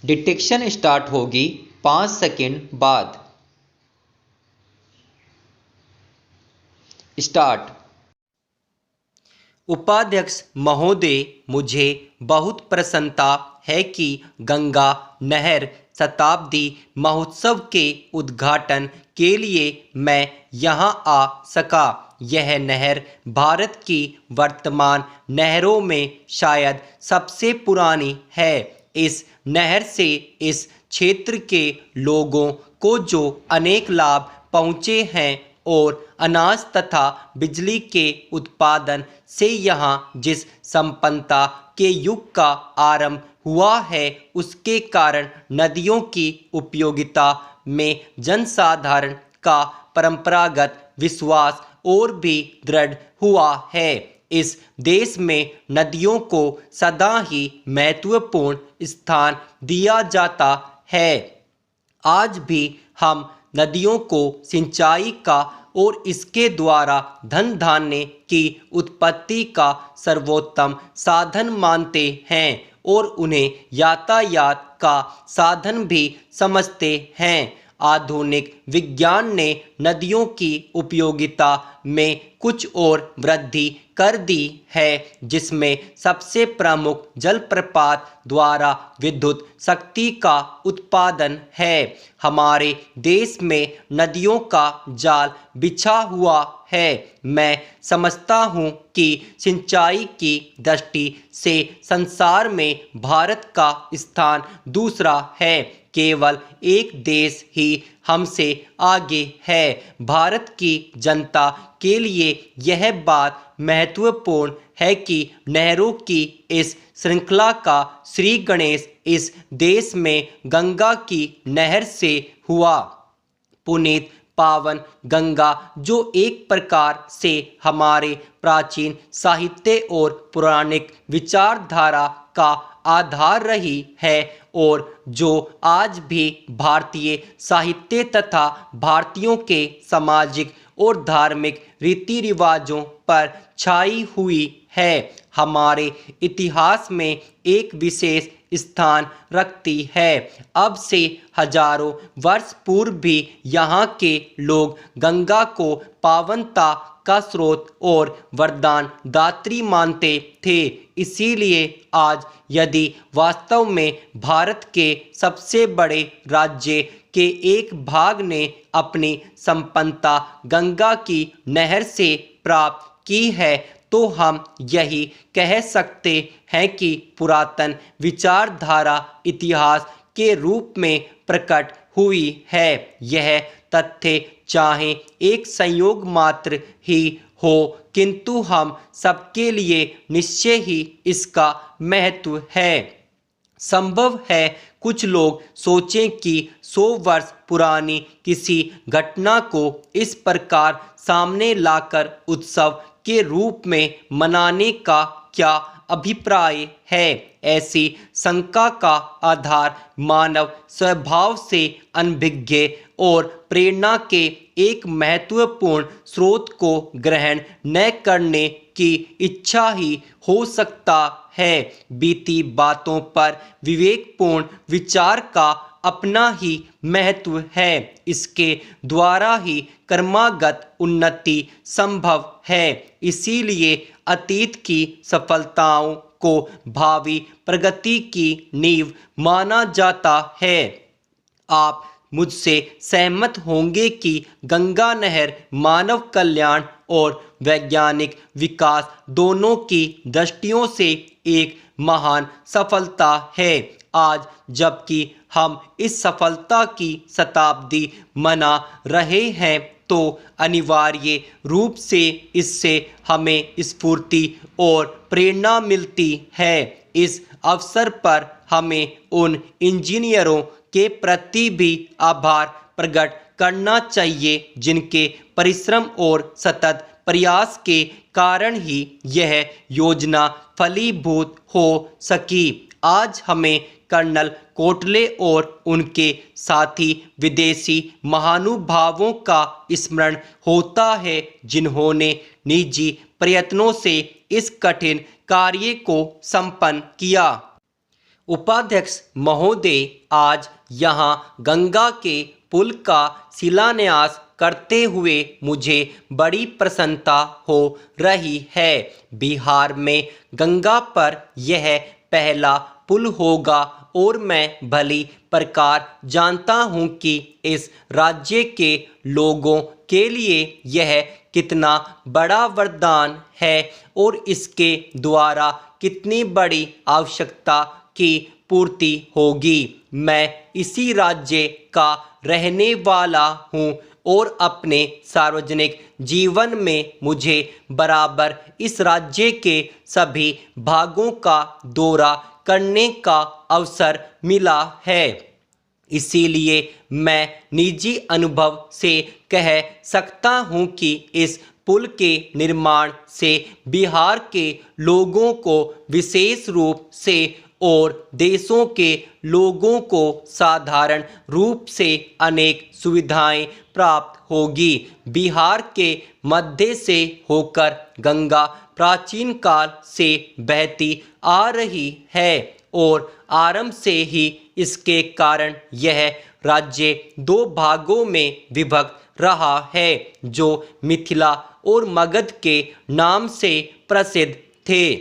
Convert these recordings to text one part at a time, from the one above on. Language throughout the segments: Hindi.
डिटेक्शन स्टार्ट होगी 5 सेकंड बाद। स्टार्ट। उपाध्यक्ष महोदय, मुझे बहुत प्रसन्नता है कि गंगा नहर शताब्दी महोत्सव के उद्घाटन के लिए मैं यहां आ सका। यह नहर भारत की वर्तमान नहरों में शायद सबसे पुरानी है। इस नहर से इस क्षेत्र के लोगों को जो अनेक लाभ पहुँचे हैं और अनाज तथा बिजली के उत्पादन से यहाँ जिस संपन्नता के युग का आरंभ हुआ है, उसके कारण नदियों की उपयोगिता में जनसाधारण का परंपरागत विश्वास और भी दृढ़ हुआ है। इस देश में नदियों को सदा ही महत्वपूर्ण स्थान दिया जाता है। आज भी हम नदियों को सिंचाई का और इसके द्वारा धन धान्य की उत्पत्ति का सर्वोत्तम साधन मानते हैं और उन्हें यातायात का साधन भी समझते हैं। आधुनिक विज्ञान ने नदियों की उपयोगिता में कुछ और वृद्धि कर दी है, जिसमें सबसे प्रमुख जलप्रपात द्वारा विद्युत शक्ति का उत्पादन है। हमारे देश में नदियों का जाल बिछा हुआ है। मैं समझता हूँ कि सिंचाई की दृष्टि से संसार में भारत का स्थान दूसरा है। केवल एक देश ही हमसे आगे है। भारत की जनता के लिए यह बात महत्वपूर्ण है कि नहरों की इस श्रृंखला का श्री गणेश इस देश में गंगा की नहर से हुआ। पुनीत पावन गंगा, जो एक प्रकार से हमारे प्राचीन साहित्य और पौराणिक विचारधारा का आधार रही है और जो आज भी भारतीय साहित्य तथा भारतीयों के सामाजिक और धार्मिक रीति रिवाजों पर छाई हुई है, हमारे इतिहास में एक विशेष स्थान रखती है। अब से हजारों वर्ष पूर्व भी यहाँ के लोग गंगा को पावनता का स्रोत और वरदान दात्री मानते थे। इसीलिए आज यदि वास्तव में भारत के सबसे बड़े राज्य के एक भाग ने अपनी संपन्नता गंगा की नहर से प्राप्त की है, तो हम यही कह सकते हैं कि पुरातन विचारधारा इतिहास के रूप में प्रकट हुई है। यह तथ्य चाहे एक संयोग मात्र ही हो, किंतु हम सबके लिए निश्चय ही इसका महत्व है। संभव है कुछ लोग सोचें कि 100 वर्ष पुरानी किसी घटना को इस प्रकार सामने लाकर उत्सव के रूप में मनाने का क्या अभिप्राय है। ऐसी शंका का आधार मानव स्वभाव से अनभिज्ञ और प्रेरणा के एक महत्वपूर्ण स्रोत को ग्रहण न करने की इच्छा ही हो सकता है। बीती बातों पर विवेकपूर्ण विचार का अपना ही महत्व है। इसके द्वारा ही कर्मागत उन्नति संभव है। इसीलिए अतीत की सफलताओं को भावी प्रगति की नींव माना जाता है। आप मुझसे सहमत होंगे कि गंगा नहर मानव कल्याण और वैज्ञानिक विकास दोनों की दृष्टियों से एक महान सफलता है। आज जबकि हम इस सफलता की शताब्दी मना रहे हैं, तो अनिवार्य रूप से इससे हमें स्फूर्ति और प्रेरणा मिलती है। इस अवसर पर हमें उन इंजीनियरों के प्रति भी आभार प्रकट करना चाहिए जिनके परिश्रम और सतत प्रयास के कारण ही यह योजना फलीभूत हो सकी। आज हमें कर्नल कोटले और उनके साथी विदेशी महानुभावों का स्मरण होता है, जिन्होंने निजी प्रयत्नों से इस कठिन कार्य को संपन्न किया। उपाध्यक्ष महोदय, आज यहाँ गंगा के पुल का शिलान्यास करते हुए मुझे बड़ी प्रसन्नता हो रही है। बिहार में गंगा पर यह पहला पुल होगा और मैं भली प्रकार जानता हूँ कि इस राज्य के लोगों के लिए यह कितना बड़ा वरदान है और इसके द्वारा कितनी बड़ी आवश्यकता की पूर्ति होगी। मैं इसी राज्य का रहने वाला हूँ और अपने सार्वजनिक जीवन में मुझे बराबर इस राज्य के सभी भागों का दौरा करने का अवसर मिला है। इसीलिए मैं निजी अनुभव से कह सकता हूँ कि इस पुल के निर्माण से बिहार के लोगों को विशेष रूप से और देशों के लोगों को साधारण रूप से अनेक सुविधाएं प्राप्त होगी। बिहार के मध्य से होकर गंगा प्राचीन काल से बहती आ रही है और आरंभ से ही इसके कारण यह राज्य दो भागों में विभक्त रहा है, जो मिथिला और मगध के नाम से प्रसिद्ध थे।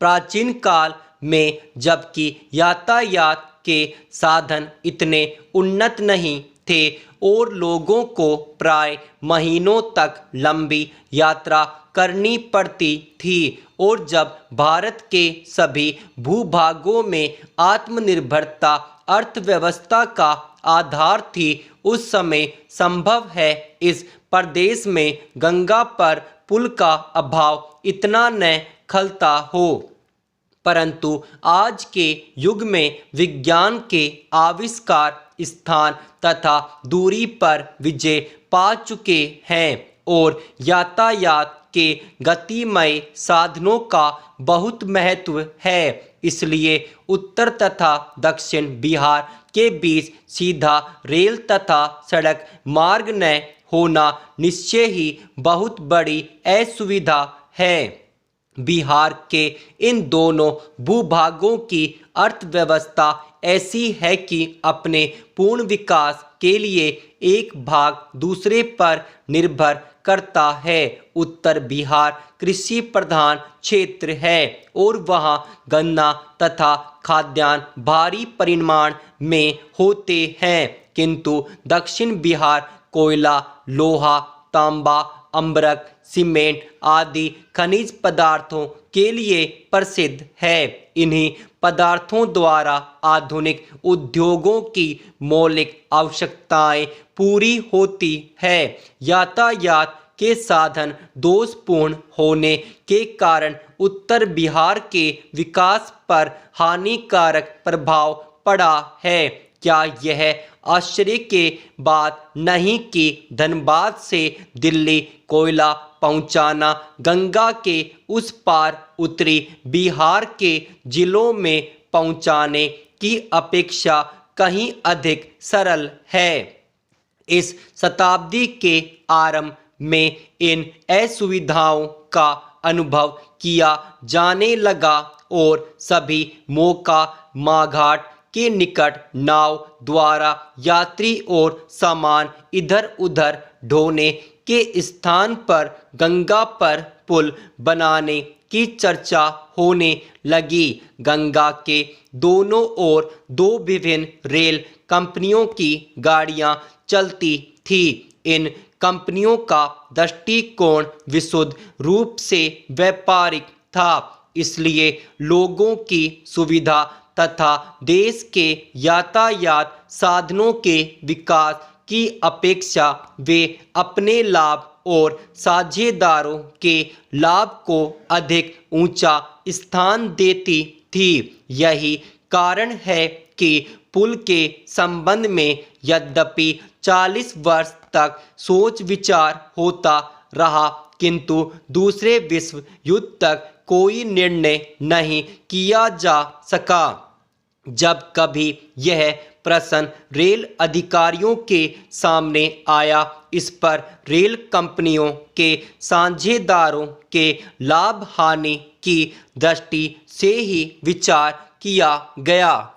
प्राचीन काल में जबकि यातायात के साधन इतने उन्नत नहीं थे और लोगों को प्राय महीनों तक लंबी यात्रा करनी पड़ती थी और जब भारत के सभी भूभागों में आत्मनिर्भरता अर्थव्यवस्था का आधार थी, उस समय संभव है इस प्रदेश में गंगा पर पुल का अभाव इतना न खलता हो। परंतु आज के युग में विज्ञान के आविष्कार स्थान तथा दूरी पर विजय पा चुके हैं और यातायात के गतिमय साधनों का बहुत महत्व है। इसलिए उत्तर तथा दक्षिण बिहार के बीच सीधा रेल तथा सड़क मार्ग न होना निश्चय ही बहुत बड़ी असुविधा है। बिहार के इन दोनों भूभागों की अर्थव्यवस्था ऐसी है कि अपने पूर्ण विकास के लिए एक भाग दूसरे पर निर्भर करता है। उत्तर बिहार कृषि प्रधान क्षेत्र है और वहाँ गन्ना तथा खाद्यान्न भारी परिमाण में होते हैं, किंतु दक्षिण बिहार कोयला, लोहा, तांबा, अम्बरक, सीमेंट आदि खनिज पदार्थों के लिए प्रसिद्ध है। इन्हीं पदार्थों द्वारा आधुनिक उद्योगों की मौलिक आवश्यकताएं पूरी होती है। यातायात के साधन दोषपूर्ण होने के कारण उत्तर बिहार के विकास पर हानिकारक प्रभाव पड़ा है। क्या यह आश्चर्य की बात नहीं कि धनबाद से दिल्ली कोयला पहुंचाना गंगा के उस पार उत्तरी बिहार के जिलों में पहुंचाने की अपेक्षा कहीं अधिक सरल है। इस शताब्दी के आरंभ में इन असुविधाओं का अनुभव किया जाने लगा और सभी मौका माघाट के निकट नाव द्वारा यात्री और सामान इधर उधर ढोने के स्थान पर गंगा पर पुल बनाने की चर्चा होने लगी। गंगा के दोनों ओर दो विभिन्न रेल कंपनियों की गाड़ियां चलती थी। इन कंपनियों का दृष्टिकोण विशुद्ध रूप से व्यापारिक था, इसलिए लोगों की सुविधा तथा देश के यातायात साधनों के विकास की अपेक्षा वे अपने लाभ और साझेदारों के लाभ को अधिक ऊंचा स्थान देती थी। यही कारण है कि पुल के संबंध में यद्यपि 40 वर्ष तक सोच विचार होता रहा, किंतु दूसरे विश्व युद्ध तक कोई निर्णय नहीं किया जा सका। जब कभी यह प्रश्न रेल अधिकारियों के सामने आया, इस पर रेल कंपनियों के साझेदारों के लाभ हानि की दृष्टि से ही विचार किया गया।